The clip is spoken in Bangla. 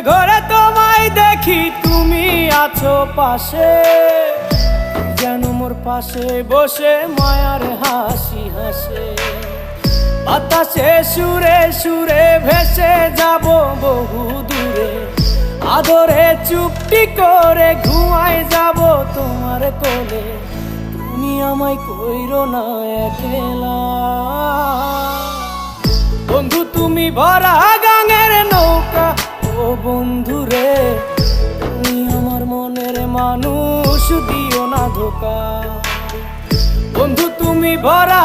ঘরে তোমায় দেখি তুমি আছো পাশে, যেন মোর পাশে বসে মায়ার হাসি হাসে। বাতাসে সুরে সুরে ভেসে যাব বহু দূরে, আদরে চুপটি করে ঘুমায় যাব তোমার কোলে। তুমি আমায় কইরো না একলা বন্ধু, তুমি ভরা গাঙের নৌকা। ও বন্ধু রে, তুমি আমার মনের মানুষ, দিও না ধোকা। বন্ধু তুমি ভরা